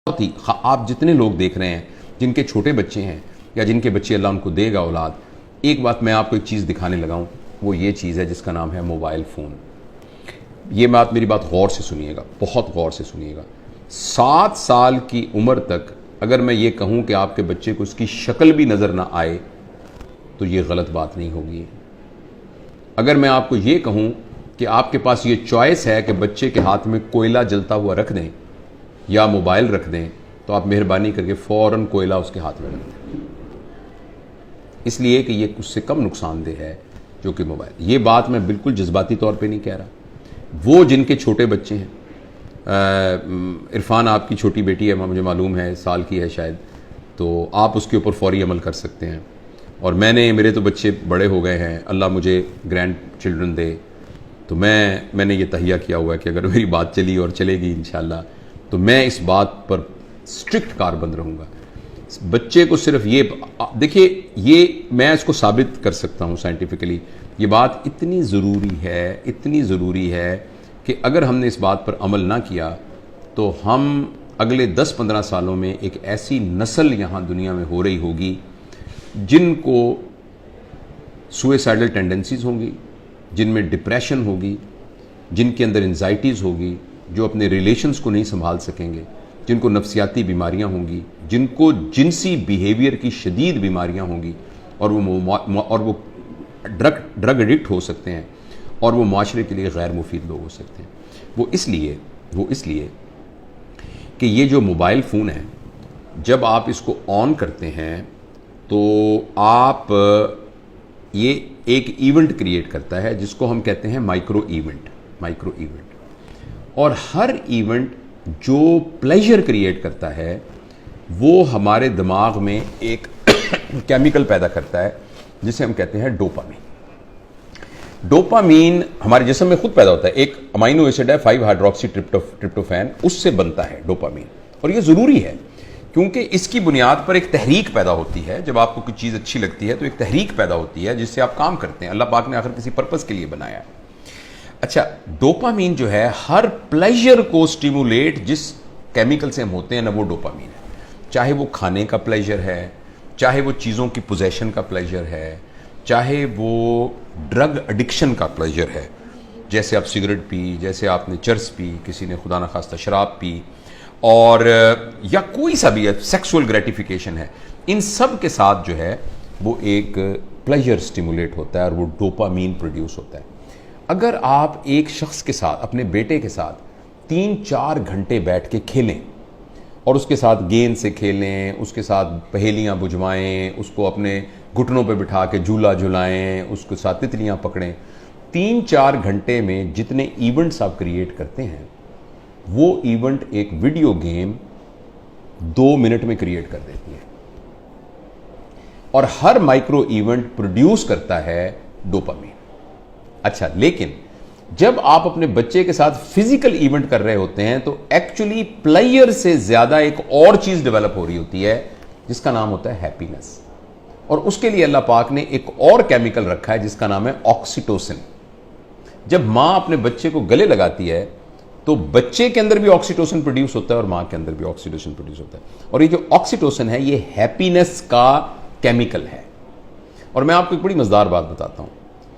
आप जितने लोग देख रहे हैं जिनके छोटे बच्चे हैं या जिनके बच्चे अल्लाह उनको देगा औलाद, एक बात मैं आपको एक चीज़ दिखाने लगा हूँ, वो ये चीज़ है जिसका नाम है मोबाइल फ़ोन। ये मेरी बात गौर से सुनिएगा, बहुत गौर से सुनिएगा। 7 साल की उम्र तक अगर मैं ये कहूँ कि आपके बच्चे को उसकी शक्ल भी नज़र ना आए तो ये गलत बात नहीं होगी। अगर मैं आपको ये कहूँ कि आपके पास ये चॉइस है कि बच्चे के हाथ में कोयला जलता हुआ रख दें या मोबाइल रख दें, तो आप मेहरबानी करके फ़ौरन कोयला उसके हाथ में रख दें, इसलिए कि ये उससे कम नुकसानदेह है जो कि मोबाइल। ये बात मैं बिल्कुल जज्बाती तौर पे नहीं कह रहा। वो जिनके छोटे बच्चे हैं, इरफान आपकी छोटी बेटी है, मुझे मालूम है साल की है शायद, तो आप उसके ऊपर फौरी अमल कर सकते हैं। और मेरे तो बच्चे बड़े हो गए हैं, अल्लाह मुझे ग्रैंड चिल्ड्रन दे, तो मैंने ये तहिया किया हुआ है कि अगर मेरी बात चली और चलेगी इंशाअल्लाह, तो मैं इस बात पर स्ट्रिक्ट कारबंद रहूँगा। बच्चे को सिर्फ ये देखिए, ये मैं इसको साबित कर सकता हूँ साइंटिफिकली। ये बात इतनी ज़रूरी है कि अगर हमने इस बात पर अमल ना किया तो हम अगले 10-15 सालों में एक ऐसी नस्ल यहाँ दुनिया में हो रही होगी जिनको सुसाइडल टेंडेंसीज होंगी, जिनमें डिप्रेशन होगी, जिनके अंदर एंजाइटीज़ होगी, जो अपने रिलेशंस को नहीं संभाल सकेंगे, जिनको नफ्सियाती बीमारियां होंगी, जिनको जिनसी बिहेवियर की शदीद बीमारियां होंगी, और वो ड्रग एडिक्ट हो सकते हैं, और वो माशरे के लिए गैर मुफीद लोग हो सकते हैं। वो इसलिए कि ये जो मोबाइल फ़ोन है, जब आप इसको ऑन करते हैं तो आप ये एक इवेंट क्रिएट करता है जिसको हम कहते हैं माइक्रो इवेंट। और हर इवेंट जो प्लेजर क्रिएट करता है वो हमारे दिमाग में एक केमिकल पैदा करता है जिसे हम कहते हैं डोपामीन हमारे जिस्म में खुद पैदा होता है। एक अमाइनो एसिड है 5-हाइड्रोक्सी ट्रिप्टोफैन, उससे बनता है डोपामीन। और ये ज़रूरी है क्योंकि इसकी बुनियाद पर एक तहरीक पैदा होती है। जब आपको कोई चीज़ अच्छी लगती है तो एक तहरीक पैदा होती है जिससे आप काम करते हैं। अल्लाह पाक ने आखिर किसी पर्पज़ के लिए बनाया है। अच्छा, डोपामीन जो है हर प्लेजर को स्टिमुलेट जिस केमिकल से हम होते हैं ना, वो डोपामीन है। चाहे वो खाने का प्लेजर है, चाहे वो चीज़ों की पोजेशन का प्लेजर है, चाहे वो ड्रग एडिक्शन का प्लेजर है, जैसे आप सिगरेट पी, जैसे आपने चर्स पी, किसी ने खुदा न खास्ता शराब पी, और या कोई सा भी है, सेक्सुअल ग्रेटिफिकेशन है, इन सब के साथ जो है वो एक प्लेजर स्टिमुलेट होता है और वो डोपामीन प्रोड्यूस होता है। अगर आप एक शख्स के साथ, अपने बेटे के साथ 3-4 घंटे बैठ के खेलें और उसके साथ गेंद से खेलें, उसके साथ पहेलियां बुझवाएं, उसको अपने घुटनों पे बिठा के झूला झुलाएं, उसके साथ तितलियां पकड़ें, 3-4 घंटे में जितने इवेंट्स आप क्रिएट करते हैं वो इवेंट एक वीडियो गेम 2 मिनट में क्रिएट कर देती है। और हर माइक्रो इवेंट प्रोड्यूस करता है डोपामीन। अच्छा, लेकिन जब आप अपने बच्चे के साथ फिजिकल इवेंट कर रहे होते हैं तो एक्चुअली प्लेयर से ज्यादा एक और चीज डेवलप हो रही होती है जिसका नाम होता है हैप्पीनेस। और उसके लिए अल्लाह पाक ने एक और केमिकल रखा है जिसका नाम है ऑक्सीटोसिन। जब मां अपने बच्चे को गले लगाती है तो बच्चे के अंदर भी ऑक्सीटोसिन प्रोड्यूस होता है और मां के अंदर भी ऑक्सीटोसिन प्रोड्यूस होता है। और ये जो ऑक्सीटोसिन है ये हैप्पीनेस का केमिकल है। और मैं आपको एक बड़ी मजेदार बात बताता हूं,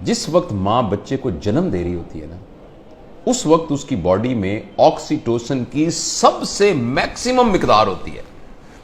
जिस वक्त मां बच्चे को जन्म दे रही होती है ना, उस वक्त उसकी बॉडी में ऑक्सीटोसिन की सबसे मैक्सिमम मिकदार होती है।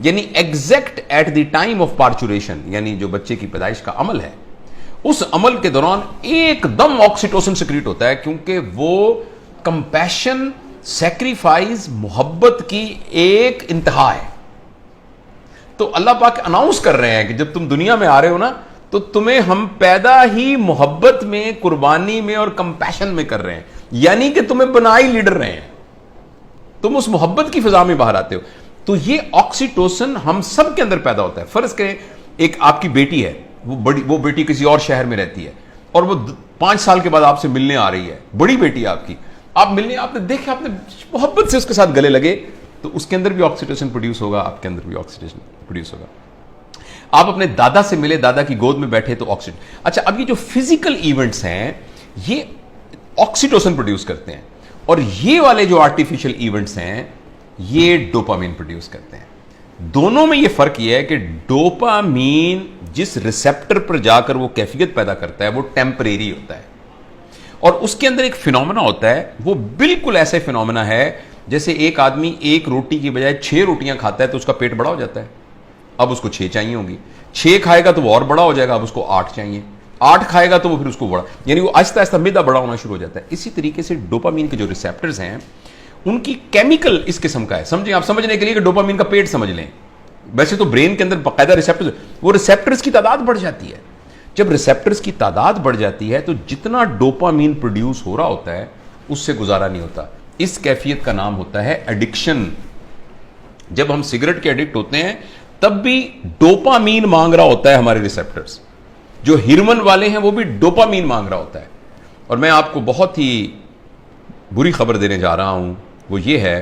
यानी exact at the time of parturition, यानी जो बच्चे की पैदाइश का अमल है, उस अमल के दौरान एकदम ऑक्सीटोसिन सिक्रीट होता है, क्योंकि वो कंपैशन, सैक्रिफाइस, मोहब्बत की एक इंतहा है। तो अल्लाह पाक अनाउंस कर रहे हैं कि जब तुम दुनिया में आ रहे हो ना, तो तुम्हें हम पैदा ही मोहब्बत में, कुर्बानी में और कंपैशन में कर रहे हैं। यानी कि तुम्हें बनाई लीडर रहे हैं, तुम उस मोहब्बत की फिजा में बाहर आते हो। तो ये ऑक्सीटोसिन हम सब के अंदर पैदा होता है। फर्ज करें एक आपकी बेटी है, वो बेटी किसी और शहर में रहती है और वो 5 साल के बाद आपसे मिलने आ रही है, बड़ी बेटी है आपकी। आप मिलने, आपने देखा, आपने मोहब्बत से उसके साथ गले लगे, तो उसके अंदर भी ऑक्सीटोसिन प्रोड्यूस होगा, आपके अंदर भी ऑक्सीटोसिन प्रोड्यूस होगा। आप अपने दादा से मिले, दादा की गोद में बैठे, तो ऑक्सीटोसिन। अच्छा, अब ये जो फिजिकल इवेंट्स हैं ये ऑक्सीटोसिन प्रोड्यूस करते हैं, और ये वाले जो आर्टिफिशियल इवेंट्स हैं ये डोपामीन प्रोड्यूस करते हैं। दोनों में ये फर्क ये है कि डोपामीन जिस रिसेप्टर पर जाकर वो कैफियत पैदा करता है वो टेम्परेरी होता है, और उसके अंदर एक फिनोमेना होता है, वो बिल्कुल ऐसे फिनोमेना है जैसे एक आदमी एक रोटी की बजाय 6 रोटियां खाता है तो उसका पेट बड़ा हो जाता है, अब उसको 6 चाहिए होंगी, 6 खाएगा तो वो और बड़ा हो जाएगा, अब उसको 8 चाहिए, 8 खाएगा तो वो फिर उसको बड़ा, यानी वो आहिस्ता आहिस्ता मैदा बड़ा होना शुरू हो जाता है। इसी तरीके से डोपामीन के जो रिसेप्टर्स हैं उनकी केमिकल इस किस्म का है। समझें, आप समझने के लिए कि डोपामीन का पेट समझ लें, वैसे तो ब्रेन के अंदर बाकायदा रिसेप्टर्स, वो रिसेप्टर्स की तादाद बढ़ जाती है। जब रिसेप्टर्स की तादाद बढ़ जाती है तो जितना डोपामीन प्रोड्यूस हो रहा होता है उससे गुजारा नहीं होता। इस कैफियत का नाम होता है एडिक्शन। जब हम सिगरेट के एडिक्ट होते हैं तब भी डोपामीन मांग रहा होता है हमारे रिसेप्टर्स, जो हिरमन वाले हैं वो भी डोपामीन मांग रहा होता है। और मैं आपको बहुत ही बुरी खबर देने जा रहा हूं, वो ये है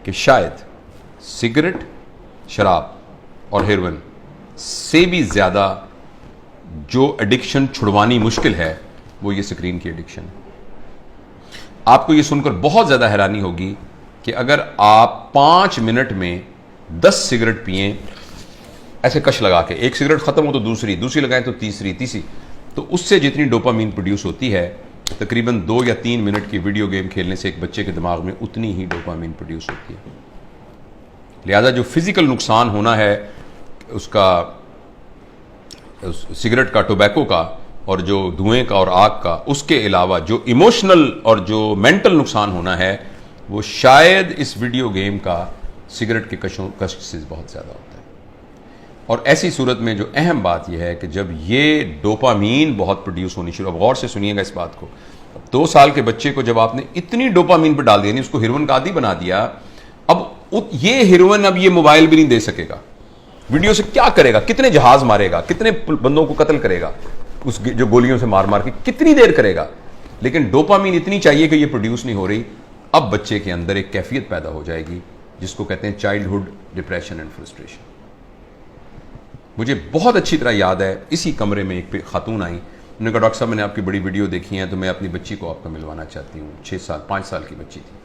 कि शायद सिगरेट, शराब और हेरोइन से भी ज्यादा जो एडिक्शन छुड़वानी मुश्किल है वो ये स्क्रीन की एडिक्शन है। आपको ये सुनकर बहुत ज्यादा हैरानी होगी कि अगर आप 5 मिनट में 10 सिगरेट पिए, ऐसे कश लगा के, एक सिगरेट खत्म हो तो दूसरी, दूसरी लगाएं तो तीसरी, तीसरी, तो उससे जितनी डोपामीन प्रोड्यूस होती है तकरीबन 2 या 3 मिनट की वीडियो गेम खेलने से एक बच्चे के दिमाग में उतनी ही डोपामीन प्रोड्यूस होती है। लिहाजा जो फिजिकल नुकसान होना है उसका, सिगरेट का, टोबैको का और जो धुएं का और आग का, उसके अलावा जो इमोशनल और जो मेंटल नुकसान होना है वो शायद इस वीडियो गेम का सिगरेट के कश से बहुत ज़्यादा होता है। और ऐसी सूरत में जो अहम बात यह है कि जब ये डोपामीन बहुत प्रोड्यूस होनी शुरू, अब गौर से सुनिएगा इस बात को, 2 साल के बच्चे को जब आपने इतनी डोपामीन पर डाल दिया, नहीं उसको हेरोइन का आदी बना दिया, अब ये हेरोइन अब ये मोबाइल भी नहीं दे सकेगा, वीडियो से क्या करेगा, कितने जहाज मारेगा, कितने बंदों को कत्ल करेगा, उस जो गोलियों से मार मार के कितनी देर करेगा, लेकिन डोपामीन इतनी चाहिए कि ये प्रोड्यूस नहीं हो रही। अब बच्चे के अंदर एक कैफियत पैदा हो जाएगी जिसको कहते हैं चाइल्डहुड डिप्रेशन एंड फ्रस्ट्रेशन। मुझे बहुत अच्छी तरह याद है, इसी कमरे में एक खातून आई, उन्होंने कहा डॉक्टर साहब मैंने आपकी बड़ी वीडियो देखी है तो मैं अपनी बच्ची को आपको मिलवाना चाहती हूँ। 5 साल की बच्ची थी,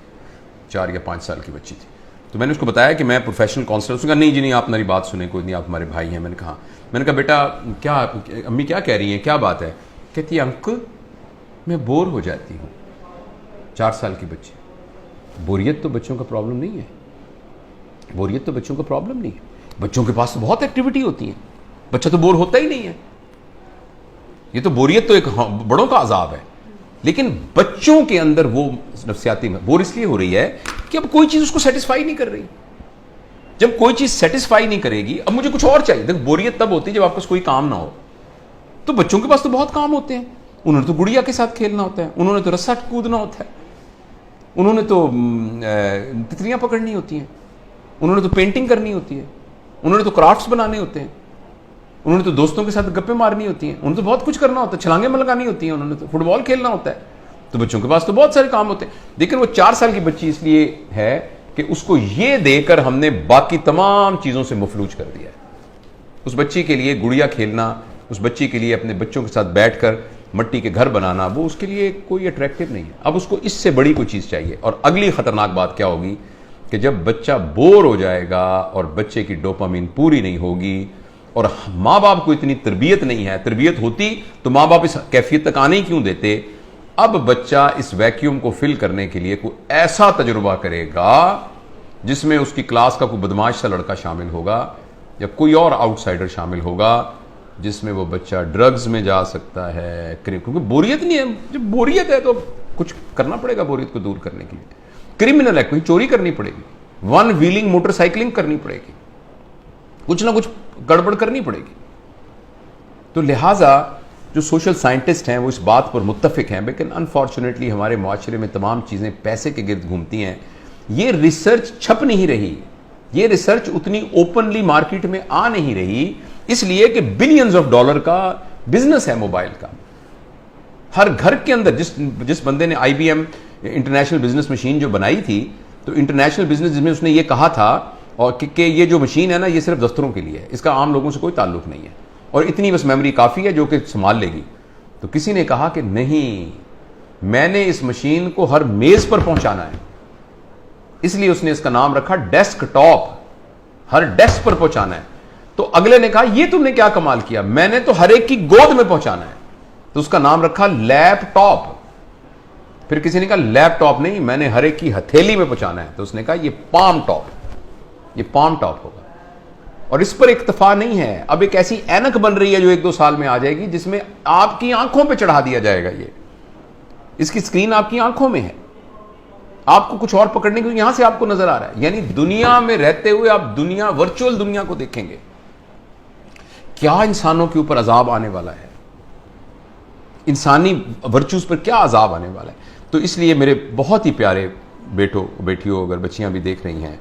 4 या 5 साल की बच्ची थी। तो मैंने उसको बताया कि मैं प्रोफेशनल काउंसलर। उसने कहा नहीं जी नहीं, आप मेरी बात सुने, कोई नहीं, आप हमारे भाई हैं। मैंने कहा बेटा क्या, अम्मी क्या कह रही हैं, क्या बात है? कहती है अंकल मैं बोर हो जाती हूँ। 4 साल की बच्ची। बोरियत तो बच्चों का प्रॉब्लम नहीं है, बोरियत तो बच्चों का प्रॉब्लम नहीं है, बच्चों के पास तो बहुत एक्टिविटी होती है, बच्चा तो बोर होता ही नहीं है। ये तो बोरियत तो एक बड़ों का अजाब है, लेकिन बच्चों के अंदर वो नफ्सियाती में बोर इसलिए हो रही है कि अब कोई चीज उसको सेटिस्फाई नहीं कर रही। जब कोई चीज सेटिस्फाई नहीं करेगी, अब मुझे कुछ और चाहिए। देखो बोरियत तब होती है जब आपके पास कोई काम ना हो। तो बच्चों के पास तो बहुत काम होते हैं, उन्होंने तो गुड़िया के साथ खेलना होता है, उन्होंने तो रस्सा कूदना होता है, उन्होंने तो तितलियां पकड़नी होती हैं, उन्होंने तो पेंटिंग करनी होती है, उन्होंने तो क्राफ्ट्स बनाने होते हैं, उन्होंने तो दोस्तों के साथ गप्पे मारनी होती हैं, उन्होंने तो बहुत कुछ करना होता है, छलांगे लगानी होती हैं, उन्होंने तो फुटबॉल खेलना होता है। तो बच्चों के पास तो बहुत सारे काम होते हैं। लेकिन वो 4 साल की बच्ची इसलिए है कि उसको ये देकर हमने बाकी तमाम चीज़ों से मफलूज कर दिया है। उस बच्ची के लिए गुड़िया खेलना, उस बच्ची के लिए अपने बच्चों के साथ बैठकर मट्टी के घर बनाना, वो उसके लिए कोई अट्रैक्टिव नहीं है। अब उसको इससे बड़ी कोई चीज़ चाहिए। और अगली खतरनाक बात क्या होगी कि जब बच्चा बोर हो जाएगा और बच्चे की डोपामीन पूरी नहीं होगी और माँ बाप को इतनी तरबियत नहीं है, तरबियत होती तो माँ बाप इस कैफियत तक आने ही क्यों देते। अब बच्चा इस वैक्यूम को फिल करने के लिए कोई ऐसा तजुर्बा करेगा जिसमें उसकी क्लास का कोई बदमाश सा लड़का शामिल होगा या कोई और आउटसाइडर शामिल होगा, जिसमें वो बच्चा ड्रग्स में जा सकता है, क्योंकि बोरियत नहीं है। जब बोरियत है तो कुछ करना पड़ेगा बोरियत को दूर करने के लिए। क्रिमिनल है, कोई चोरी करनी पड़ेगी, 1 व्हीलिंग मोटरसाइकिलिंग करनी पड़ेगी, कुछ ना कुछ गड़बड़ करनी पड़ेगी। तो लिहाजा जो सोशल साइंटिस्ट हैं वो इस बात पर मुत्तफिक हैं, लेकिन अनफॉर्चुनेटली हमारे माशरे में तमाम चीज़ें पैसे के गिर्द घूमती हैं। ये रिसर्च छप नहीं रही, ये रिसर्च उतनी ओपनली मार्केट में आ नहीं रही, इसलिए कि बिलियंस ऑफ डॉलर का बिजनेस है मोबाइल का। हर घर के अंदर जिस बंदे ने IBM इंटरनेशनल बिजनेस मशीन जो बनाई थी, तो इंटरनेशनल बिजनेस में उसने ये कहा था और कि ये जो मशीन है ना, ये सिर्फ दफ्तरों के लिए है, इसका आम लोगों से कोई ताल्लुक नहीं है और इतनी बस मेमोरी काफ़ी है जो कि संभाल लेगी। तो किसी ने कहा कि नहीं, मैंने इस मशीन को हर मेज़ पर पहुंचाना है, इसलिए उसने इसका नाम रखा डेस्कटॉप। हर डेस्क पर पहुंचाना है। तो अगले ने कहा यह तुमने क्या कमाल किया, मैंने तो हर एक की गोद में पहुंचाना है, तो उसका नाम रखा लैपटॉप। फिर किसी ने कहा लैपटॉप नहीं, मैंने हर एक की हथेली में पहुंचाना है, तो उसने कहा ये पाम टॉप, ये पाम टॉप होगा। और इस पर इक्तफा नहीं है, अब एक ऐसी ऐनक बन रही है जो 1-2 साल में आ जाएगी, जिसमें आपकी आंखों पे चढ़ा दिया जाएगा। ये इसकी स्क्रीन आपकी आंखों में है, आपको कुछ और पकड़ने को यहां से आपको नजर आ रहा है। यानी दुनिया में रहते हुए आप दुनिया, वर्चुअल दुनिया को देखेंगे। क्या इंसानों के ऊपर अजाब आने वाला है, इंसानी वर्चूज पर क्या अजाब आने वाला है। तो इसलिए मेरे बहुत ही प्यारे बेटों बेटियों, अगर बच्चियां भी देख रही हैं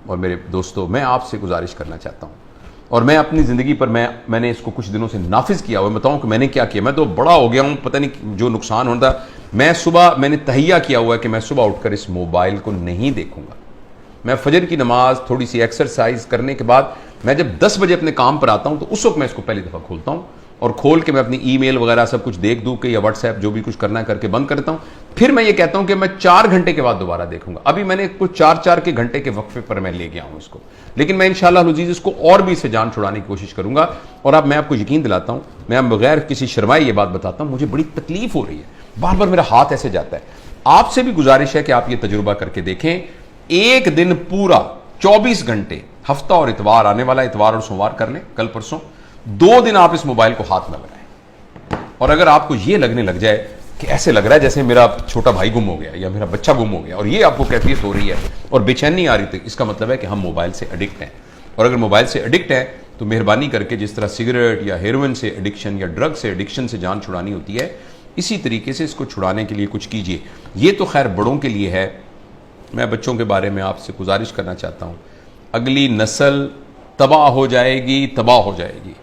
और मेरे दोस्तों, मैं आपसे गुजारिश करना चाहता हूं, और मैं अपनी ज़िंदगी पर मैंने इसको कुछ दिनों से नाफिज किया हुआ। बताऊं कि मैंने क्या किया। मैं तो बड़ा हो गया हूं, पता नहीं जो नुकसान होता। मैंने तहैया किया हुआ है कि मैं सुबह उठकर इस मोबाइल को नहीं देखूंगा। मैं फजर की नमाज, थोड़ी सी एक्सरसाइज करने के बाद मैं जब 10 बजे अपने काम पर आता हूं, तो उस वक्त मैं इसको पहली दफ़ा खोलता हूं, और खोल के मैं अपनी ईमेल वगैरह सब कुछ देख दूं कि, या व्हाट्सएप जो भी कुछ करना है करके बंद करता हूं। फिर मैं ये कहता हूं कि मैं 4 घंटे के बाद दोबारा देखूंगा। अभी मैंने कुछ 4-4 के घंटे के वक्फे पर मैं ले गया हूं इसको, लेकिन मैं इंशाअल्लाह अज़ीज़ इसको और भी इससे जान छुड़ाने की कोशिश करूंगा। और अब मैं आपको यकीन दिलाता हूं, मैं बगैर किसी शर्माए ये बात बताता हूं, मुझे बड़ी तकलीफ हो रही है, बार बार मेरा हाथ ऐसे जाता है। आपसे भी गुजारिश है कि आप ये तजुर्बा करके देखें। एक दिन पूरा 24 घंटे, हफ्ता और इतवार, आने वाला इतवार और सोमवार कर लें, कल परसों 2 दिन आप इस मोबाइल को हाथ में लगाएं। और अगर आपको ये लगने लग जाए कि ऐसे लग रहा है जैसे मेरा छोटा भाई गुम हो गया या मेरा बच्चा गुम हो गया, और ये आपको कैफियत हो रही है और बेचैनी आ रही थी, इसका मतलब है कि हम मोबाइल से एडिक्ट हैं। और अगर मोबाइल से एडिक्ट हैं तो मेहरबानी करके, जिस तरह सिगरेट या हेरोइन से एडिक्शन या ड्रग से एडिक्शन से जान छुड़ानी होती है, इसी तरीके से इसको छुड़ाने के लिए कुछ कीजिए। ये तो खैर बड़ों के लिए है। मैं बच्चों के बारे में आपसे गुजारिश करना चाहता हूँ, अगली नस्ल तबाह हो जाएगी, तबाह हो जाएगी।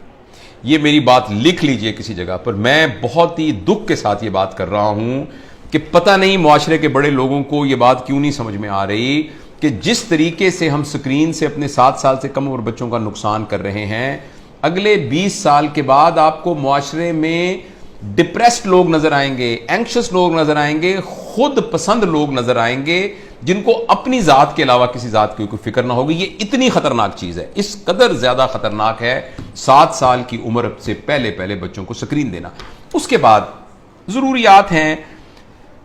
ये मेरी बात लिख लीजिए किसी जगह पर। मैं बहुत ही दुख के साथ ये बात कर रहा हूं कि पता नहीं मुआशरे के बड़े लोगों को ये बात क्यों नहीं समझ में आ रही कि जिस तरीके से हम स्क्रीन से अपने 7 साल से कम उम्र बच्चों का नुकसान कर रहे हैं, अगले 20 साल के बाद आपको मुआशरे में डिप्रेस्ड लोग नजर आएंगे, एंक्शस लोग नजर आएंगे, खुद पसंद लोग नजर आएंगे, जिनको अपनी जात के अलावा किसी जात की कोई फिक्र ना होगी। ये इतनी खतरनाक चीज है, इस कदर ज्यादा खतरनाक है 7 साल की उम्र से पहले पहले बच्चों को स्क्रीन देना। उसके बाद जरूरियात हैं,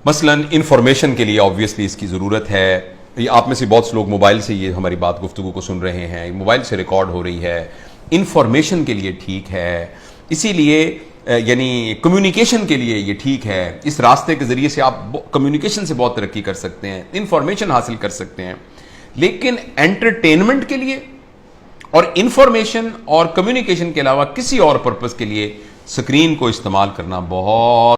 मसलन इंफॉर्मेशन के लिए ऑब्वियसली इसकी जरूरत है। ये आप में से बहुत से लोग मोबाइल से ये हमारी बात गुफ्तगू को सुन रहे हैं, मोबाइल से रिकॉर्ड हो रही है, इंफॉर्मेशन के लिए ठीक है, इसीलिए यानी कम्युनिकेशन के लिए ये ठीक है। इस रास्ते के जरिए से आप कम्युनिकेशन से बहुत तरक्की कर सकते हैं, इंफॉर्मेशन हासिल कर सकते हैं। लेकिन एंटरटेनमेंट के लिए और इंफॉर्मेशन और कम्युनिकेशन के अलावा किसी और पर्पस के लिए स्क्रीन को इस्तेमाल करना बहुत